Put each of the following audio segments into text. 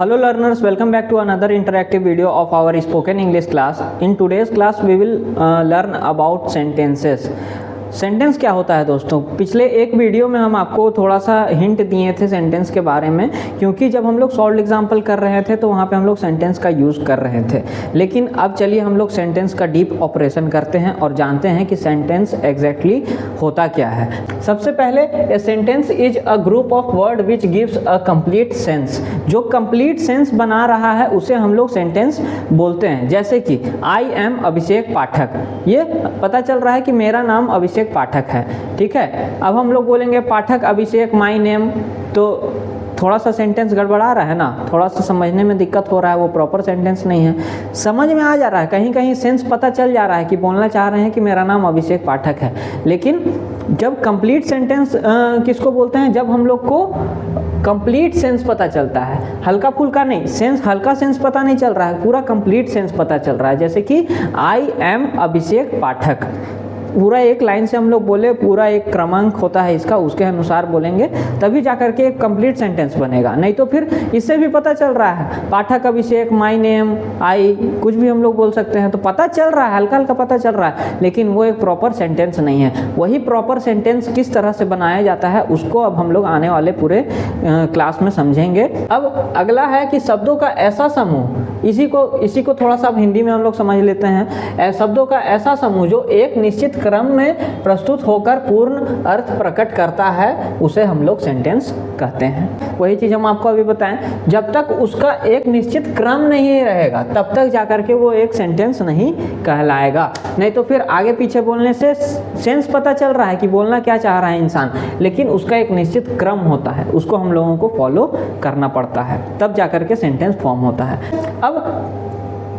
Hello learners, welcome back to another interactive video of our spoken English class. In today's class we will learn about sentences. Sentence क्या होता है दोस्तों? पिछले एक video में हम आपको थोड़ा सा हिंट दिए थे सेंटेंस के बारे में, क्योंकि जब हम लोग सॉल्व एग्जाम्पल कर रहे थे तो वहाँ पे हम लोग सेंटेंस का यूज़ कर रहे थे। लेकिन अब चलिए हम लोग सेंटेंस का डीप ऑपरेशन करते हैं और जानते हैं कि सेंटेंस एग्जैक्टली होता क्या है। सबसे पहले a sentence is a group of word which gives a complete sense. जो कंप्लीट सेंस बना रहा है उसे हम लोग सेंटेंस बोलते हैं। जैसे कि आई एम अभिषेक पाठक, ये पता चल रहा है कि मेरा नाम अभिषेक पाठक है, ठीक है। अब हम लोग बोलेंगे पाठक अभिषेक माय नेम, तो थोड़ा सा सेंटेंस गड़बड़ा रहा है ना, थोड़ा सा समझने में दिक्कत हो रहा है, वो प्रॉपर सेंटेंस नहीं है। समझ में आ जा रहा है, कहीं कहीं सेंस पता चल जा रहा है कि बोलना चाह रहे हैं कि मेरा नाम अभिषेक पाठक है। लेकिन जब कंप्लीट सेंटेंस किसको बोलते हैं? जब हम लोग को कंप्लीट सेंस पता चलता है, हल्का फुल्का नहीं। सेंस हल्का सेंस पता नहीं चल रहा है, पूरा कंप्लीट सेंस पता चल रहा है। जैसे कि आई एम अभिषेक पाठक, पूरा एक लाइन से हम लोग बोले, पूरा एक क्रमांक होता है इसका, उसके अनुसार बोलेंगे तभी जाकर के एक कंप्लीट सेंटेंस बनेगा। नहीं तो फिर इससे भी पता चल रहा है पाठक अभिषेक माय नेम आई, कुछ भी हम लोग बोल सकते हैं, तो पता चल रहा है, हल्का हल्का पता चल रहा है, लेकिन वो एक प्रॉपर सेंटेंस नहीं है। वही प्रॉपर सेंटेंस किस तरह से बनाया जाता है उसको अब हम लोग आने वाले पूरे क्लास में समझेंगे। अब अगला है कि शब्दों का ऐसा समूह, इसी को थोड़ा सा अब हिंदी में हम लोग समझ लेते हैं। शब्दों का ऐसा समूह जो एक निश्चित क्रम में प्रस्तुत होकर पूर्ण अर्थ प्रकट करता है उसे हम लोग सेंटेंस कहते हैं। वही चीज़ हम आपको अभी बताएं, जब तक उसका एक निश्चित क्रम नहीं रहेगा तब तक जाकर के वो एक सेंटेंस नहीं कहलाएगा। नहीं तो फिर आगे पीछे बोलने से सेंस पता चल रहा है कि बोलना क्या चाह रहा है इंसान, लेकिन उसका एक निश्चित क्रम होता है, उसको हम लोगों को फॉलो करना पड़ता है, तब जाकर के सेंटेंस फॉर्म होता है। अब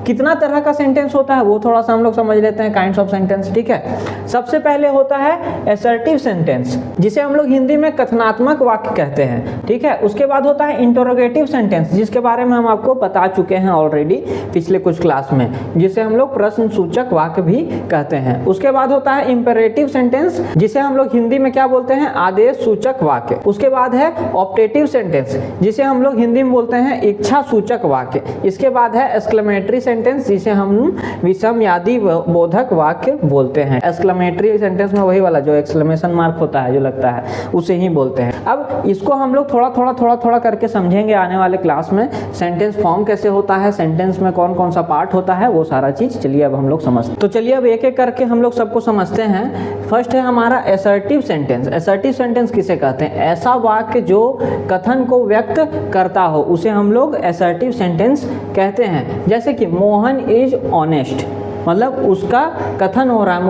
कितना तरह का सेंटेंस होता है वो थोड़ा सा हम लोग समझ लेते हैं, काइंड्स ऑफ सेंटेंस, ठीक है। सबसे पहले होता है असर्टिव सेंटेंस, जिसे हम लोग हिंदी में कथनात्मक वाक्य कहते हैं, ठीक है। उसके बाद होता है इंटरोगेटिव सेंटेंस, जिसके बारे में हम आपको बता चुके हैं ऑलरेडी पिछले कुछ क्लास में, जिसे हम लोग प्रश्न सूचक वाक्य भी कहते हैं। उसके बाद होता है इंपेरेटिव सेंटेंस, जिसे हम लोग हिंदी में क्या बोलते हैं? आदेश सूचक वाक्य। उसके बाद है ऑप्टेटिव सेंटेंस, जिसे हम लोग हिंदी में बोलते हैं इच्छा सूचक वाक्य। इसके बाद है एक्सक्लेमेटरी सेंटेंस, जिसे हम विषमयादी बोधक वाक्य बोलते हैं। एक्सक्लेमेटरी सेंटेंस में वही वाला जो एक्सक्लेमेशन मार्क होता है, जो लगता है, उसे ही बोलते हैं। अब इसको हम लोग थोड़ा करके समझेंगे आने वाले क्लास में। सेंटेंस फॉर्म कैसे होता है, सेंटेंस में कौन कौन सा पार्ट होता है, वो सारा चीज चलिए अब हम लोग समझते हैं। तो चलिए अब एक एक करके हम लोग सबको समझते हैं। फर्स्ट है हमारा असर्टिव सेंटेंस। असर्टिव सेंटेंस किसे कहते हैं? ऐसा वाक्य जो कथन को व्यक्त करता हो उसे हम लोग असर्टिव सेंटेंस कहते हैं। जैसे कि मोहन इज ऑनेस्ट, मतलब उसका कथन हो रहा है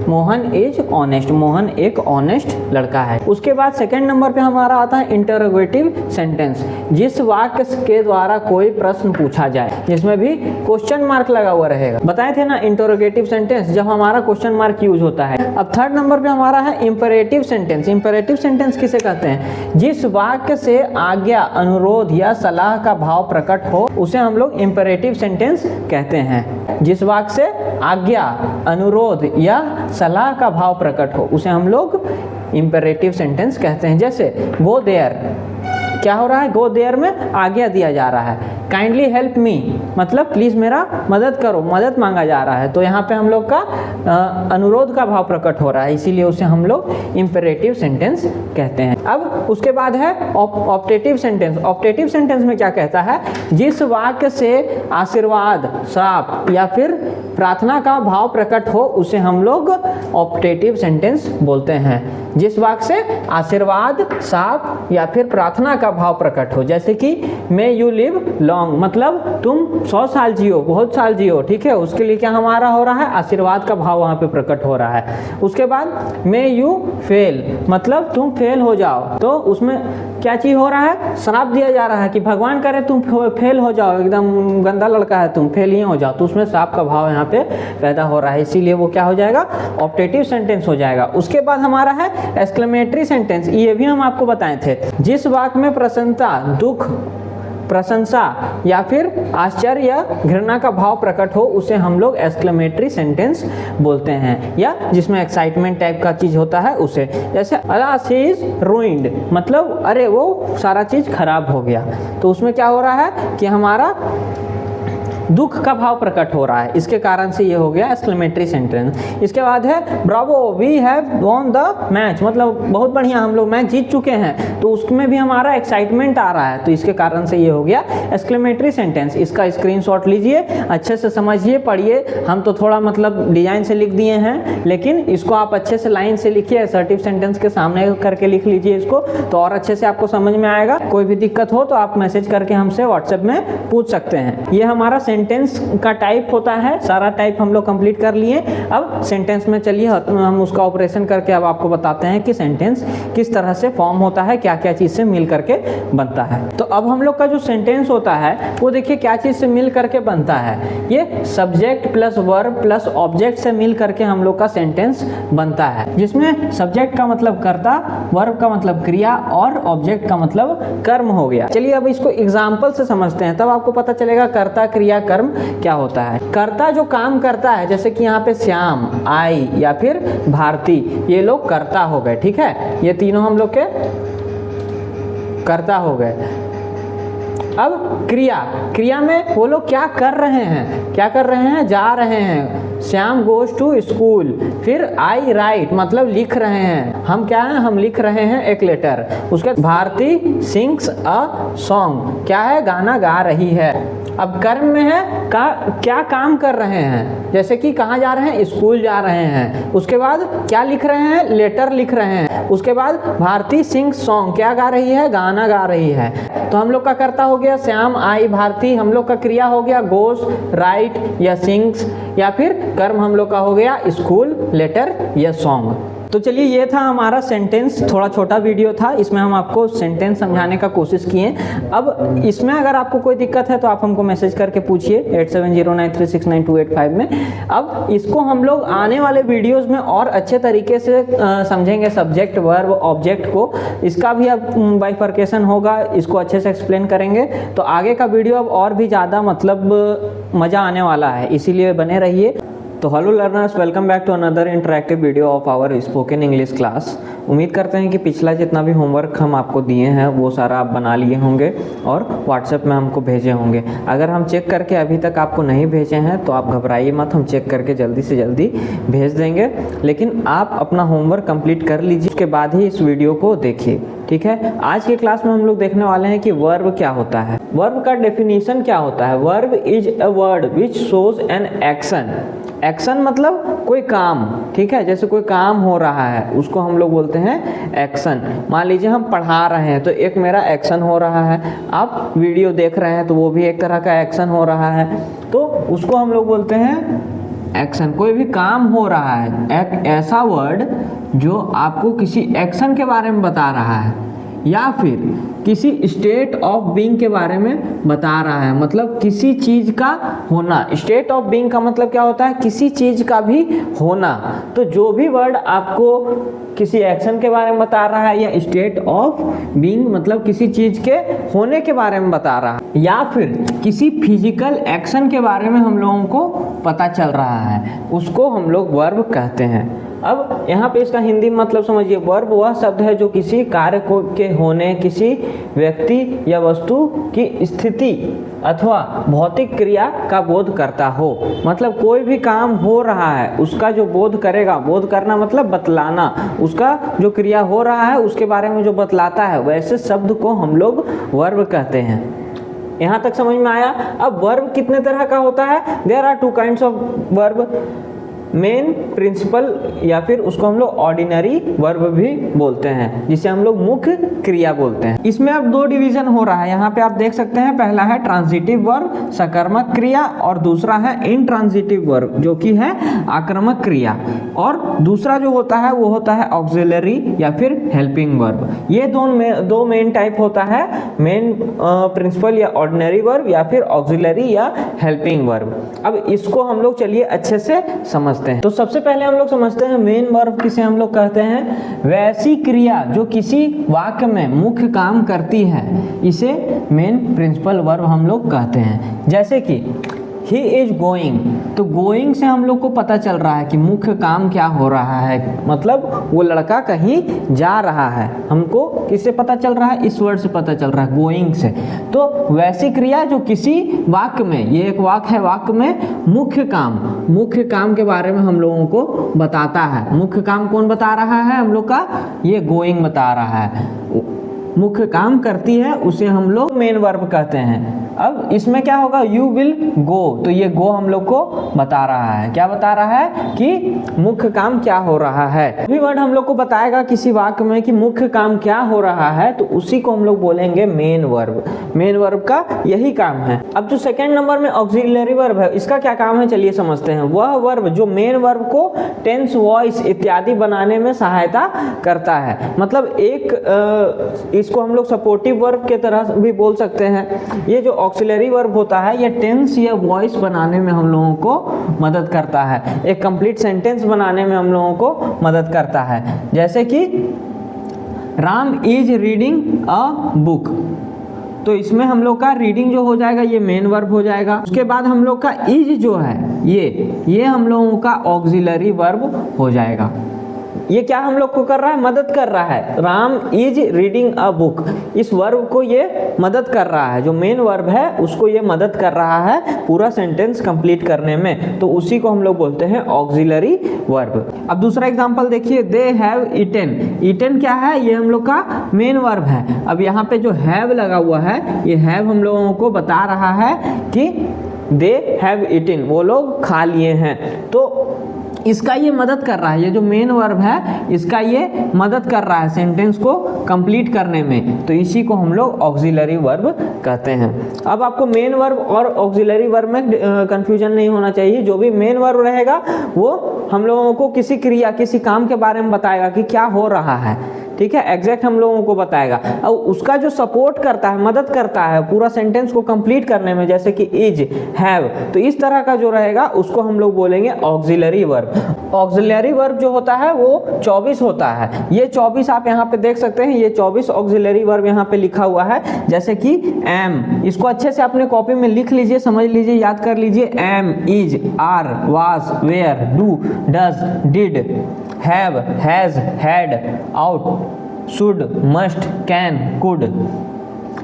मोहन इज ऑनेस्ट, मोहन एक ऑनेस्ट लड़का है। उसके बाद सेकंड नंबर पे हमारा आता है इंटरोगेटिव सेंटेंस, जिस वाक्य के द्वारा कोई प्रश्न पूछा जाए, जिसमें भी क्वेश्चन मार्क लगा हुआ रहेगा। बताए थे ना इंटरोगेटिव सेंटेंस जब हमारा क्वेश्चन मार्क यूज होता है। अब थर्ड नंबर पे हमारा है इंपेरेटिव सेंटेंस। इंपेरेटिव सेंटेंस किसे कहते हैं? जिस वाक्य से आज्ञा, अनुरोध या सलाह का भाव प्रकट हो उसे हम लोग इंपेरेटिव सेंटेंस कहते हैं। जिस वाक्य से आज्ञा, अनुरोध या सलाह का भाव प्रकट हो उसे हम लोग इंपेरेटिव सेंटेंस कहते हैं। जैसे गो देयर, क्या हो रहा है? गो देयर में आज्ञा दिया जा रहा है। काइंडली हेल्प मी, मतलब प्लीज मेरा मदद करो, मदद मांगा जा रहा है, तो यहाँ पे हम लोग का अनुरोध का भाव प्रकट हो रहा है, इसीलिए उसे हम लोग इंपेरेटिव सेंटेंस कहते हैं। अब उसके बाद है ऑप्टेटिव सेंटेंस। ऑप्टेटिव सेंटेंस में क्या कहता है? जिस वाक्य से आशीर्वाद, श्राप या फिर प्रार्थना का भाव प्रकट हो उसे हम लोग ऑप्टेटिव सेंटेंस बोलते हैं। जिस वाक्य से आशीर्वाद, श्राप या फिर प्रार्थना का भाव प्रकट हो, जैसे कि मे यू लिव लॉन्ग, मतलब तुम 100 साल जियो, बहुत साल जियो, ठीक है। उसके लिए क्या हमारा हो रहा है? आशीर्वाद का भाव वहां पे प्रकट हो रहा है। उसके बाद मे यू फेल, मतलब तुम फेल हो जाओ, तो उसमें क्या चीज हो रहा है? श्राप दिया जा रहा है कि भगवान करे तुम फेल हो जाओ, एकदम गंदा लड़का है तुम, फेल ही हो जाओ, तो उसमें श्राप का भाव यहाँ पे पैदा हो रहा है, इसीलिए वो क्या हो जाएगा? ऑप्टेटिव सेंटेंस हो जाएगा। उसके बाद हमारा है एक्सक्लेमेटरी सेंटेंस। ये भी हम आपको बताए थे। जिस वाक्य में प्रसन्नता, दुख प्रशंसा या फिर आश्चर्य या घृणा का भाव प्रकट हो उसे हम लोग एक्सक्लेमेटरी सेंटेंस बोलते हैं, या जिसमें एक्साइटमेंट टाइप का चीज होता है उसे। जैसे अलास ही इज रूइंड, मतलब अरे वो सारा चीज खराब हो गया, तो उसमें क्या हो रहा है कि हमारा दुख का भाव प्रकट हो रहा है, इसके कारण से ये हो गया एक्सक्लेमेटरी सेंटेंस। इसके बाद है bravo we have won the match, मतलब बहुत बढ़िया हम लोग मैच जीत चुके हैं, तो उसमें भी हमारा एक्साइटमेंट आ रहा है, तो इसके कारण से ये हो गया एक्सक्लेमेटरी सेंटेंस। इसका स्क्रीनशॉट लीजिए, अच्छे से समझिए, पढ़िए। हम तो थोड़ा मतलब डिजाइन से लिख दिए हैं, लेकिन इसको आप अच्छे से लाइन से लिखिए, असर्टिव सेंटेंस के सामने करके लिख लीजिए इसको, तो और अच्छे से आपको समझ में आएगा। कोई भी दिक्कत हो तो आप मैसेज करके हमसे व्हाट्सएप में पूछ सकते हैं। ये हमारा सेंटेंस का टाइप होता है, सारा टाइप हम लोग कंप्लीट कर लिए। अब सेंटेंस में चलिए हम उसका ऑपरेशन करके अब आपको बताते हैं कि सेंटेंस किस तरह से फॉर्म होता है, क्या क्या चीज से मिल करके बनता है। तो अब हम लोग का जो सेंटेंस होता है वो देखिए क्या चीज से मिल करके बनता है, ये subject plus verb plus object से मिल करके हम लोग का सेंटेंस बनता है, जिसमें सब्जेक्ट का मतलब कर्ता, वर्ब का मतलब क्रिया और ऑब्जेक्ट का मतलब कर्म हो गया। चलिए अब इसको एग्जाम्पल से समझते हैं, तब आपको पता चलेगा कर्ता क्रिया कर्म क्या होता है। कर्ता जो काम करता है, जैसे कि यहाँ पे श्याम, आई या फिर भारती, ये लोग कर्ता हो गए, ठीक है, ये तीनों हम लोग के कर्ता हो गए। अब क्रिया, क्रिया में वो लोग क्या कर रहे हैं, क्या कर रहे हैं, जा रहे हैं। श्याम गोज टू स्कूल, फिर आई राइट मतलब लिख रहे हैं, हम क्या है, हम लिख रहे हैं एक लेटर। उसके भारती सिंग्स अ सॉन्ग, क्या है, गाना गा रही है। अब कर्म में है क्या काम कर रहे हैं, जैसे कि कहाँ जा रहे हैं, स्कूल जा रहे हैं। उसके बाद क्या लिख रहे हैं, लेटर लिख रहे हैं। उसके बाद भारती सिंग्स सॉन्ग, क्या गा रही है, गाना गा रही है। तो हम लोग का कर्ता हो गया श्याम आई भारती, हम लोग का क्रिया हो गया गोस राइट या सिंग्स, या फिर कर्म हम लोग का हो गया स्कूल, लेटर या सॉन्ग। तो चलिए ये था हमारा सेंटेंस, थोड़ा छोटा वीडियो था, इसमें हम आपको सेंटेंस समझाने का कोशिश किए। अब इसमें अगर आपको कोई दिक्कत है तो आप हमको मैसेज करके पूछिए 8709369285 में। अब इसको हम लोग आने वाले वीडियोस में और अच्छे तरीके से समझेंगे, सब्जेक्ट वर्ब ऑब्जेक्ट को, इसका भी अब बाइफर्केशन होगा, इसको अच्छे से एक्सप्लेन करेंगे। तो आगे का वीडियो अब और भी ज़्यादा मतलब मज़ा आने वाला है, इसीलिए बने रहिए। तो hello learners, welcome back to another interactive video of our spoken English class. उम्मीद करते हैं कि पिछला जितना भी होमवर्क हम आपको दिए हैं वो सारा आप बना लिए होंगे और व्हाट्सएप में हमको भेजे होंगे। अगर हम चेक करके अभी तक आपको नहीं भेजे हैं तो आप घबराइए मत, हम चेक करके जल्दी से जल्दी भेज देंगे। लेकिन आप अपना होमवर्क कंप्लीट कर लीजिए, उसके बाद ही इस वीडियो को देखिए, ठीक है। आज की क्लास में हम लोग देखने वाले हैं कि वर्ब क्या होता है। वर्ब का डेफिनेशन क्या होता है। Verb is a word which shows an action. Action मतलब कोई काम, ठीक है, जैसे कोई काम हो रहा है उसको हम लोग बोलते हैं एक्शन। मान लीजिए हम पढ़ा रहे हैं तो एक मेरा एक्शन हो रहा है, आप वीडियो देख रहे हैं तो वो भी एक तरह का एक्शन हो रहा है, तो उसको हम लोग बोलते हैं एक्शन। कोई भी काम हो रहा है, एक ऐसा वर्ड जो आपको किसी एक्शन के बारे में बता रहा है या फिर किसी स्टेट ऑफ बीइंग के बारे में बता रहा है, मतलब किसी चीज़ का होना। स्टेट ऑफ बीइंग का मतलब क्या होता है, किसी चीज़ का भी होना। तो जो भी वर्ड आपको किसी एक्शन के बारे में बता रहा है या स्टेट ऑफ बीइंग मतलब किसी चीज़ के होने के बारे में बता रहा है या फिर किसी फिजिकल एक्शन के बारे में हम लोगों को पता चल रहा है, उसको हम लोग वर्ब कहते हैं। अब यहाँ पे इसका हिंदी मतलब समझिए, वर्ब वह शब्द है जो किसी कार्य को के होने, किसी व्यक्ति या वस्तु की स्थिति अथवा भौतिक क्रिया का बोध करता हो। मतलब कोई भी काम हो रहा है उसका जो बोध करेगा, बोध करना मतलब बतलाना, उसका जो क्रिया हो रहा है उसके बारे में जो बतलाता है, वैसे शब्द को हम लोग वर्ब कहते हैं। यहाँ तक समझ में आया। अब वर्ब कितने तरह का होता है, there are two kinds of verb, main, principal या फिर उसको हम लोग ऑर्डिनरी वर्ब भी बोलते हैं, जिसे हम लोग मुख्य क्रिया बोलते हैं। इसमें अब दो डिवीजन हो रहा है, यहाँ पे आप देख सकते हैं। पहला है ट्रांजिटिव वर्ब, सकर्मक क्रिया, और दूसरा है इनट्रांजिटिव वर्ब जो कि है आक्रामक क्रिया, और दूसरा जो होता है वो होता है ऑक्सिलरी या फिर हेल्पिंग वर्ब। ये दो मेन टाइप होता है, मेन प्रिंसिपल या ऑर्डिनरी वर्ब या फिर ऑक्सिलरी या हेल्पिंग वर्ब। अब इसको हम लोग चलिए अच्छे से समझते समझते हैं। तो सबसे पहले हम लोग समझते हैं मेन वर्ब किसे हम लोग कहते हैं। वैसी क्रिया जो किसी वाक्य में मुख्य काम करती है, इसे मेन प्रिंसिपल वर्ब हम लोग कहते हैं। जैसे कि ही इज गोइंग, तो गोइंग से हम लोग को पता चल रहा है कि मुख्य काम क्या हो रहा है, मतलब वो लड़का कहीं जा रहा है। हमको किससे पता चल रहा है, इस वर्ड से पता चल रहा है, गोइंग से। तो वैसी क्रिया जो किसी वाक्य में, ये एक वाक्य है, वाक्य में मुख्य काम के बारे में हम लोगों को बताता है। मुख्य काम कौन बता रहा है हम लोग का, ये गोइंग बता रहा है। मुख्य काम करती है उसे हम लोग मेन वर्ब कहते हैं। अब इसमें क्या होगा, यू विल गो, तो ये गो हम लोग को बता रहा है, क्या बता रहा है कि मुख्य काम क्या हो रहा है। अभी वर्ड हम लोग को बताएगा किसी वाक्य में कि मुख्य काम क्या हो रहा है, तो उसी को हम लोग बोलेंगे मेन वर्ब। मेन वर्ब का यही काम है। अब जो सेकंड नंबर में ऑक्सिलरी वर्ब है, इसका क्या काम है चलिए समझते हैं। वह वर्ब जो मेन वर्ब को टेंस, वॉइस इत्यादि बनाने में सहायता करता है। मतलब एक इसको हम लोग सपोर्टिव वर्ब के तरह भी बोल सकते हैं। ये जो ऑक्सिलरी वर्ब होता है, ये टेंस या वॉइस बनाने में हम लोगों को मदद करता है, एक कंप्लीट सेंटेंस बनाने में हम लोगों को मदद करता है। जैसे कि Ram is reading a book, तो इसमें हम लोग का रीडिंग जो हो जाएगा ये मेन वर्ब हो जाएगा। उसके बाद हम लोग का इज जो है ये हम लोगों का ऑक्सिलरी वर्ब हो जाएगा। ये क्या हम लोग को कर रहा है, मदद कर रहा है। Ram is reading a book, इस वर्ब को ये मदद कर रहा है, जो मेन वर्ब है उसको ये मदद कर रहा है पूरा सेंटेंस कंप्लीट करने में, तो उसी को हम लोग बोलते हैं ऑक्सिलरी वर्ब। अब दूसरा एग्जांपल देखिए, दे हैव ईटेन। ईटेन क्या है, ये हम लोग का मेन वर्ब है। अब यहाँ पे जो हैव लगा हुआ है, ये हैव हम लोगों को बता रहा है कि दे हैव ईटेन, वो लोग खा लिए हैं। तो इसका ये मदद कर रहा है, ये जो मेन वर्ब है इसका ये मदद कर रहा है सेंटेंस को कंप्लीट करने में, तो इसी को हम लोग ऑक्सिलरी वर्ब कहते हैं। अब आपको मेन वर्ब और ऑक्सिलरी वर्ब में कंफ्यूजन नहीं होना चाहिए। जो भी मेन वर्ब रहेगा वो हम लोगों को किसी क्रिया, किसी काम के बारे में बताएगा कि क्या हो रहा है, ठीक है, एग्जैक्ट हम लोगों को बताएगा। और उसका जो सपोर्ट करता है, मदद करता है पूरा सेंटेंस को कंप्लीट करने में, जैसे कि इज, हैव, तो इस तरह का जो रहेगा उसको हम लोग बोलेंगे ऑक्सिलरी वर्ब। ऑक्सिलरी वर्ब जो होता है वो 24 होता है। ये 24 आप यहाँ पे देख सकते हैं, ये 24 ऑक्सिलरी वर्ब यहाँ पे लिखा हुआ है। जैसे कि एम, इसको अच्छे से अपने कॉपी में लिख लीजिए, समझ लीजिए, याद कर लीजिए। Am, is, are, was, were, do, does, did, have, has, had, out, should, must, can, could,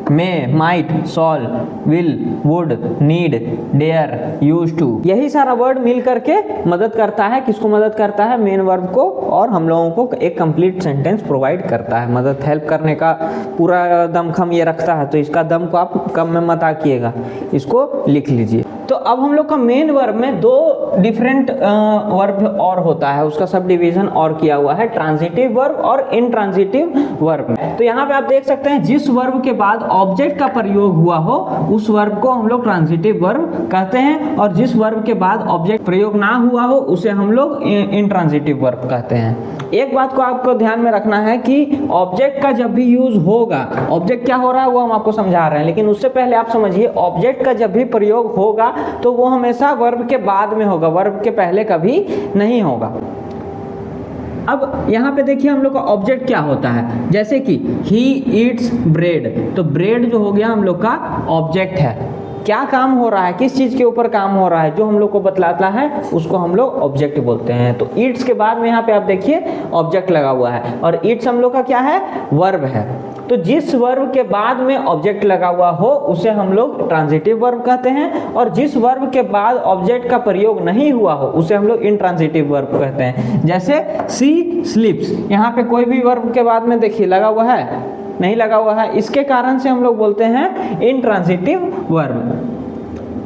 may, might, shall, will, would, need, dare, used to। यही सारा वर्ड मिल करके मदद करता है, किसको मदद करता है, मेन वर्ब को, और हम लोगों को एक कंप्लीट सेंटेंस प्रोवाइड करता है। मदद, हेल्प करने का पूरा दमखम ये रखता है, तो इसका दम को आप कम में मत आकिएगा, इसको लिख लीजिए। तो अब हम लोग का मेन वर्ब में दो डिफरेंट वर्ब और होता है, उसका सब डिवीजन और किया हुआ है, ट्रांजिटिव वर्ब और इनट्रांजिटिव वर्ब। तो यहाँ पे आप देख सकते हैं, जिस वर्ब के बाद ऑब्जेक्ट का प्रयोग हुआ हो उस वर्ब को हम लोग ट्रांजिटिव वर्ब कहते हैं, और जिस वर्ब के बाद ऑब्जेक्ट प्रयोग ना हुआ हो उसे हम लोग इनट्रांजिटिव वर्ब कहते हैं। एक बात को आपको ध्यान में रखना है कि ऑब्जेक्ट का जब भी यूज होगा, ऑब्जेक्ट क्या हो रहा है वो हम आपको समझा रहे हैं, लेकिन उससे पहले आप समझिए, ऑब्जेक्ट का जब भी प्रयोग होगा तो वो हमेशा वर्ब के बाद में होगा, वर्ब के पहले कभी नहीं होगा। अब यहाँ पे देखिए हम लोग का ऑब्जेक्ट क्या होता है, जैसे कि ही ईट्स ब्रेड, तो ब्रेड जो हो गया हम लोग का ऑब्जेक्ट है। क्या काम हो रहा है, किस चीज के ऊपर काम हो रहा है, जो हम लोग को बतलाता है उसको हम लोग ऑब्जेक्ट बोलते हैं। तो ईट्स के बाद में यहाँ पे आप देखिए ऑब्जेक्ट लगा हुआ है, और ईट्स हम लोग का क्या है, वर्ब है। तो जिस वर्ब के बाद में ऑब्जेक्ट लगा हुआ हो उसे हम लोग ट्रांजिटिव वर्ब कहते हैं, और जिस वर्ब के बाद ऑब्जेक्ट का प्रयोग नहीं हुआ हो उसे हम लोग इनट्रांजिटिव वर्ब कहते हैं। जैसे सी स्लीप्स, यहाँ पे कोई भी वर्ब के बाद में देखिए लगा हुआ है, नहीं लगा हुआ है, इसके कारण से हम लोग बोलते हैं इनट्रांजिटिव वर्ब।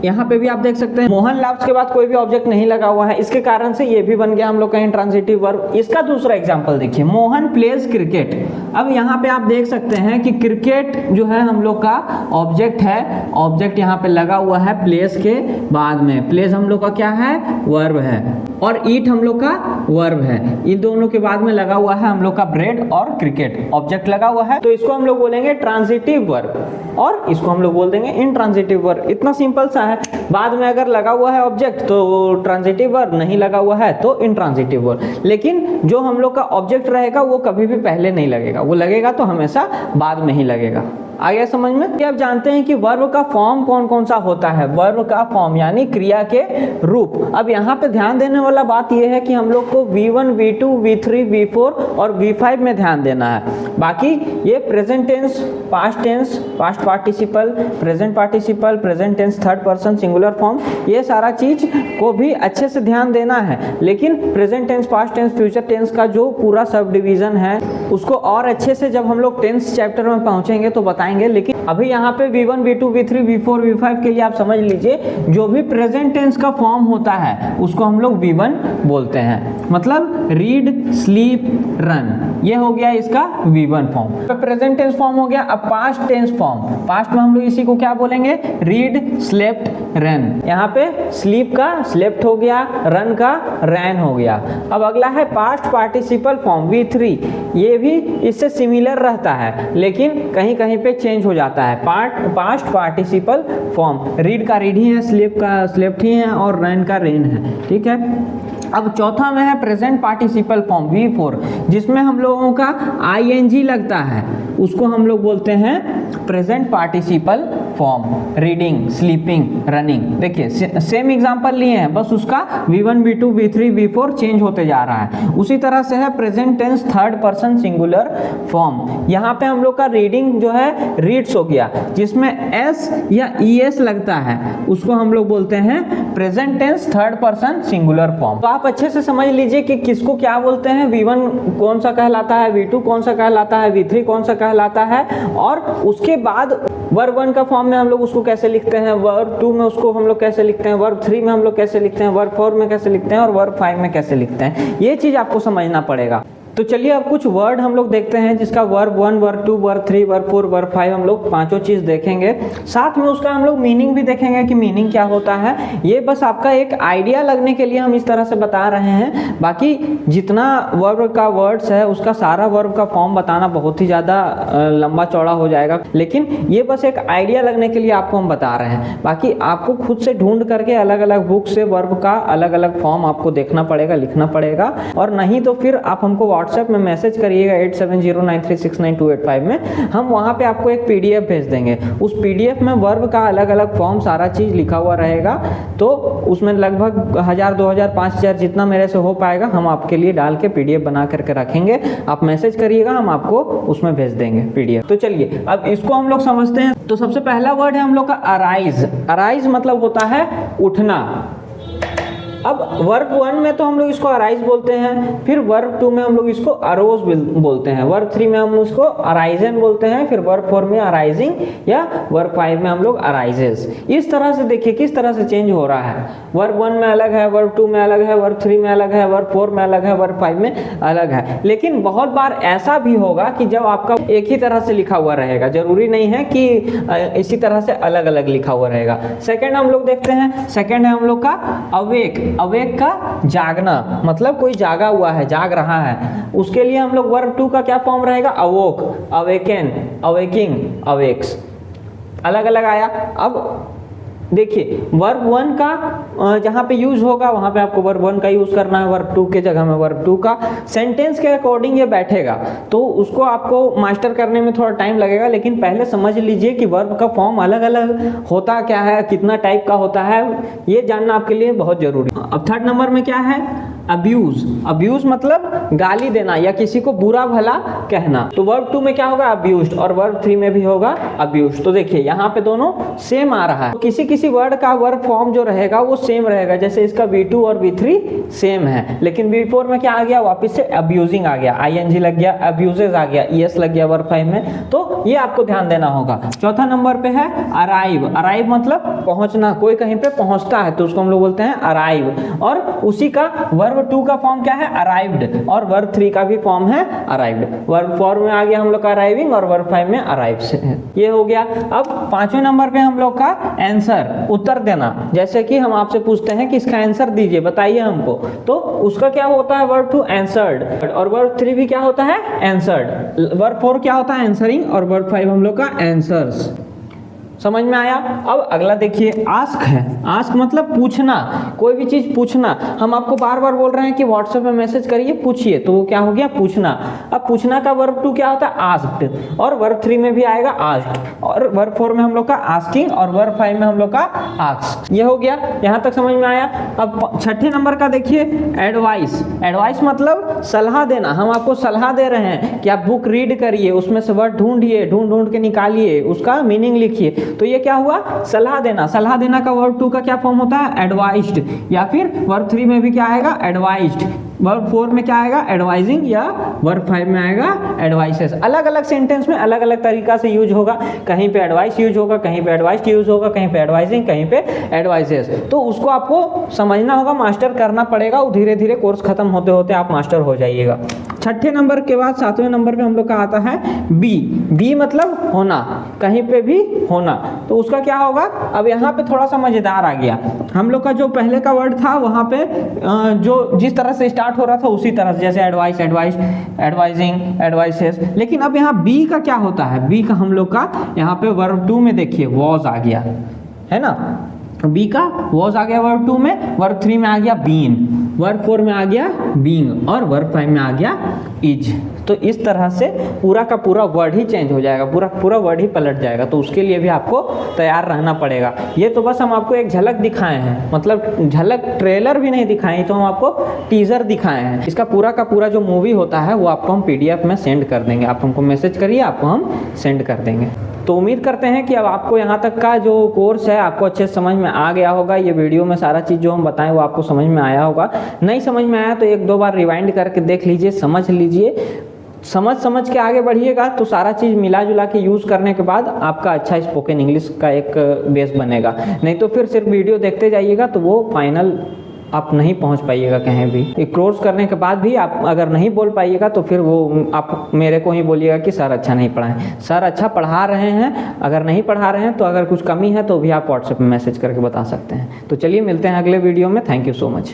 यहाँ पे भी आप देख सकते हैं मोहन लाव्स के बाद कोई भी ऑब्जेक्ट नहीं लगा हुआ है, इसके कारण से ये भी बन गया हम लोग का इनट्रांजिटिव वर्ब। इसका दूसरा एग्जांपल देखिए, मोहन प्लेज क्रिकेट। अब यहाँ पे आप देख सकते हैं कि क्रिकेट जो है हम लोग का ऑब्जेक्ट है, ऑब्जेक्ट यहाँ पे लगा हुआ है प्लेस के बाद में। प्लेस हम लोग का क्या है, वर्ब है, और ईट हम लोग का वर्ब है। इन दोनों के बाद में लगा हुआ है हम लोग का ब्रेड और क्रिकेट, ऑब्जेक्ट लगा हुआ है, तो इसको हम लोग बोलेंगे ट्रांजिटिव वर्ब, और इसको हम लोग बोल देंगे इनट्रांजिटिव वर्ब। इतना सिंपल सा है। बाद में अगर लगा हुआ है ऑब्जेक्ट तो ट्रांजिटिव वर्ब, नहीं लगा हुआ है तो इंट्रांजिटिव वर्ब। लेकिन जो हम लोग का ऑब्जेक्ट रहेगा वो कभी भी पहले नहीं लगेगा, वो लगेगा तो हमेशा बाद में ही लगेगा। आ गया समझ में? अब जानते हैं कि वर्ब का फॉर्म कौन कौन सा होता है। वर्ब का फॉर्म यानी क्रिया के रूप। अब यहाँ पे ध्यान देने वाला बात यह है कि हम लोग को V1, V2, V3, V4 और V5 में ध्यान देना है। बाकी ये present tense, past tense, past participle, present participle, present tense, third person singular form, ये सारा चीज को भी अच्छे से ध्यान देना है। लेकिन present tense, past tense, future tense का जो पूरा सब डिवीजन है उसको और अच्छे से जब हम लोग टेंस चैप्टर में पहुंचेंगे तो बताएंगे। लेकिन अभी यहाँ पे V1, V2, V3, V4, V5 के लिए आप समझ लीजिए जो भी प्रेजेंट टेंस का फॉर्म होता है उसको हम लोग V1 बोलते हैं। मतलब रीड, स्लीप, रन, ये हो गया इसका V1 फॉर्म। तो प्रेजेंट टेंस फॉर्म हो गया। अब पास्ट टेंस फॉर्म, पास्ट में हम लोग इसी को क्या बोलेंगे? Read, slept, run. यहाँ पे स्लीप का स्लेप्ट हो गया, रन का रैन हो गया। अब अगला है पास्ट पार्टिसिपल फॉर्म V3। ये भी इससे सिमिलर रहता है लेकिन कहीं कहीं पे चेंज हो जाता है। पास्ट पार्टिसिपल फॉर्म, रीड का रीड ही है, स्लेप का स्लेप्ट ही है और रैन का रेन है। ठीक है। अब चौथा में है प्रेजेंट पार्टिसिपल फॉर्म V4, जिसमें हम लोगों का ING लगता है, उसको हम लोग बोलते हैं present participle form. Reading, sleeping, running. देखिए सेम एग्जांपल लिए हैं, बस उसका V1, V2, V3, V4 change होते जा रहा है। उसी तरह से है present tense third person singular form. यहाँ पे हम लोग का रीडिंग जो है रीड्स हो गया, जिसमें S या ES लगता है, उसको हम लोग बोलते हैं present tense third person singular form. तो आप अच्छे से समझ लीजिए कि किसको क्या बोलते हैं। V1 कौन सा कहलाता है, V2 कौन सा कहलाता है, V3 कौन सा कहलाता है, और उसके बाद वर्ब 1 का फॉर्म में हम लोग उसको कैसे लिखते हैं, वर्ब 2 में उसको हम लोग कैसे लिखते हैं, वर्ब 3 में हम लोग कैसे लिखते हैं, वर्ब 4 में कैसे लिखते हैं और वर्ब 5 में कैसे लिखते हैं। ये चीज आपको समझना पड़ेगा। तो चलिए अब कुछ वर्ड हम लोग देखते हैं जिसका verb 1, verb 2, verb 3, verb 4, verb 5 हम लोग पांचों चीज देखेंगे। साथ में उसका हम लोग मीनिंग भी देखेंगे कि मीनिंग क्या होता है। ये बस आपका एक आइडिया लगने के लिए हम इस तरह से बता रहे हैं। बाकी जितना वर्ब का वर्ड्स है उसका सारा वर्ब का फॉर्म बताना बहुत ही ज़्यादा लंबा चौड़ा हो जाएगा, लेकिन ये बस एक आइडिया लगने के लिए आपको हम बता रहे हैं। बाकी आपको खुद से ढूंढ करके अलग अलग बुक से वर्ब का अलग अलग फॉर्म आपको देखना पड़ेगा, लिखना पड़ेगा। और नहीं तो फिर आप हमको व्हाट्सएप में मैसेज करिएगा 8709369285 में, हम वहाँ पे आपको एक PDF भेज देंगे। उस PDF में वर्ब का अलग अलग फॉर्म सारा चीज़ लिखा हुआ रहेगा। तो उसमें लगभग 1000, 2000, 5000 जितना मेरे से हो पाएगा हम आपके लिए डाल के PDF बना करके रखेंगे। आप मैसेज करिएगा, हम आपको उसमें भेज देंगे PDF। तो चलिए अब इसको हम लोग समझते हैं। तो सबसे पहला वर्ड है हम लोग का अराइज। अराइज मतलब होता है उठना। अब वर्ब 1 में तो हम लोग इसको अराइज बोलते हैं, फिर वर्ब 2 में हम लोग इसको अरोज बोलते हैं, वर्ब 3 में हम इसको अराइजन बोलते हैं, फिर वर्ब 4 में अराइजिंग या वर्ब 5 में हम लोग अराइजेस। इस तरह से देखिए किस तरह से चेंज हो रहा है। वर्ब 1 में अलग है, वर्ब 2 में अलग है, वर्ब 3 में अलग है, वर्ब 4 में अलग है, वर्ब 5 में अलग है। लेकिन बहुत बार ऐसा भी होगा कि जब आपका एक ही तरह से लिखा हुआ रहेगा, जरूरी नहीं है कि इसी तरह से अलग अलग लिखा हुआ रहेगा। सेकेंड हम लोग देखते हैं, सेकेंड है हम लोग का अवेक। अवेक का जागना, मतलब कोई जागा हुआ है, जाग रहा है। उसके लिए हम लोग वर्ब 2 का क्या फॉर्म रहेगा? अवोक, अवेकन, अवेकिंग, अवेक्स। अलग अलग आया। अब देखिए वर्ब 1 का जहाँ पे यूज होगा वहाँ पे आपको वर्ब 1 का यूज करना है, वर्ब 2 के जगह में वर्ब 2 का। सेंटेंस के अकॉर्डिंग ये बैठेगा, तो उसको आपको मास्टर करने में थोड़ा टाइम लगेगा। लेकिन पहले समझ लीजिए कि वर्ब का फॉर्म अलग अलग होता क्या है, कितना टाइप का होता है, ये जानना आपके लिए बहुत जरूरी है। अब थर्ड नंबर में क्या है? अब्यूज। अब्यूज मतलब गाली देना या किसी को बुरा भला कहना। तो वर्ब 2 में क्या होगा? अब्यूज्ड, और वर्ब 3 में भी होगा अब्यूज्ड। तो देखिए यहाँ पे दोनों सेम आ रहा है। तो किसी किसी वर्ड का वर्ब फॉर्म जो रहेगा वो सेम रहेगा, जैसे इसका V2 और V3 सेम है। लेकिन V4 में क्या आ गया? वापस से अब्यूजिंग आ गया, ING लग गया, अब्यूजेस आ गया, ES लग गया वर्ब 5 में। तो ये आपको ध्यान देना होगा। चौथा नंबर पे है अराइव। अराइव मतलब पहुंचना, कोई कहीं पे पहुंचता है तो उसको हम लोग बोलते हैं अराइव। और उसी का वर्ब 2 का फॉर्म क्या है? अराइव्ड, और वर्ब 3 का भी फॉर्म है अराइव्ड। वर्ब 4 में आ गया हम लोग का अराइविंग, और वर्ब 5 में अराइव से है। ये हो गया। अब पांचवें नंबर पे हम लोग का आंसर, उत्तर देना। जैसे कि हम आपसे पूछते हैं कि इसका आंसर दीजिए, बताइए हमको, तो उसका क्या होता है? वर्ब 2 आंसर्ड, और वर्ब 3 भी क्या होता है? आंसर्ड। वर्ब 4 क्या होता है? आंसरिंग, और वर्ब 5 हम लोग का आंसर्स। समझ में आया। अब अगला देखिए, आस्क है। आस्क मतलब पूछना, कोई भी चीज पूछना। हम आपको बार बार बोल रहे हैं कि व्हाट्सएप में मैसेज करिए, पूछिए, तो वो क्या हो गया, पूछना। अब पूछना का वर्ब 2 क्या होता है, आस्क्ड, और वर्ब 3 में भी आएगा आस्क्ड, और वर्ब 4 में हम लोग का आस्किंग, और वर्ब 5 में हम लोग का आस्क। ये हो गया, यहां तक समझ में आया। अब छठे नंबर का देखिए, एडवाइस। एडवाइस मतलब सलाह देना। हम आपको सलाह दे रहे हैं कि आप बुक रीड करिए, उसमें से वर्ड ढूंढिए, ढूंढ के निकालिए, उसका मीनिंग लिखिए। तो ये क्या हुआ, सलाह देना। सलाह देना का वर्ब 2 का क्या फॉर्म होता है, एडवाइज्ड, या फिर वर्ब 3 में भी क्या आएगा, एडवाइज्ड। वर्ब 4 में क्या आएगा, एडवाइजिंग, या वर्ब 5 में आएगा एडवाइसेस। अलग अलग सेंटेंस में अलग अलग तरीका से यूज होगा। कहीं पे एडवाइस यूज होगा, कहीं पे एडवाइस्ड यूज होगा, कहीं पे एडवाइजिंग, कहीं पे एडवाइसेस। तो उसको आपको समझना होगा, मास्टर करना पड़ेगा। धीरे धीरे कोर्स खत्म होते होते आप मास्टर हो जाइएगा। छठे नंबर के बाद 7वें नंबर पे हम लोग का आता है बी। बी मतलब होना, कहीं पे भी होना। तो उसका क्या होगा, अब यहाँ पे थोड़ा सा मजेदार आ गया। हम लोग का जो पहले का वर्ड था वहाँ पे जो जिस तरह से स्टार्ट हो रहा था उसी तरह से, जैसे एडवाइस, एडवाइस, एडवाइजिंग, एडवाइसेस। लेकिन अब यहाँ बी का क्या होता है, बी का हम लोग का यहाँ पे वर्ब 2 में देखिए वॉज आ गया, है ना। बी का वॉज आ गया वर्ब 2 में, वर्ब 3 में आ गया बीन, वर्ब 4 में आ गया बीइंग, और वर्ब 5 में आ गया इज। तो इस तरह से पूरा का पूरा वर्ड ही चेंज हो जाएगा, पूरा वर्ड ही पलट जाएगा। तो उसके लिए भी आपको तैयार रहना पड़ेगा। ये तो बस हम आपको एक झलक दिखाए हैं, मतलब झलक, ट्रेलर भी नहीं दिखाए, तो हम आपको टीजर दिखाए हैं। इसका पूरा का पूरा जो मूवी होता है वो आपको हम PDF में सेंड कर देंगे। आप हमको मैसेज करिए, आपको हम सेंड कर देंगे। तो उम्मीद करते हैं कि अब आपको यहाँ तक का जो कोर्स है आपको अच्छे से समझ में आ गया होगा। ये वीडियो में सारा चीज़ जो हम बताएं वो आपको समझ में आया होगा। नहीं समझ में आया तो 1-2 बार रिवाइंड करके देख लीजिए, समझ लीजिए। समझ के आगे बढ़िएगा तो सारा चीज़ मिला जुला के यूज़ करने के बाद आपका अच्छा स्पोकन इंग्लिश का एक बेस बनेगा। नहीं तो फिर सिर्फ वीडियो देखते जाइएगा तो वो फाइनल आप नहीं पहुंच पाइएगा कहीं भी। एक कोर्स करने के बाद भी आप अगर नहीं बोल पाइएगा तो फिर वो आप मेरे को ही बोलिएगा कि सर अच्छा नहीं पढ़ाएं। सर अच्छा पढ़ा रहे हैं, अगर नहीं पढ़ा रहे हैं तो अगर कुछ कमी है तो भी आप व्हाट्सएप में मैसेज करके बता सकते हैं। तो चलिए मिलते हैं अगले वीडियो में। Thank you so much.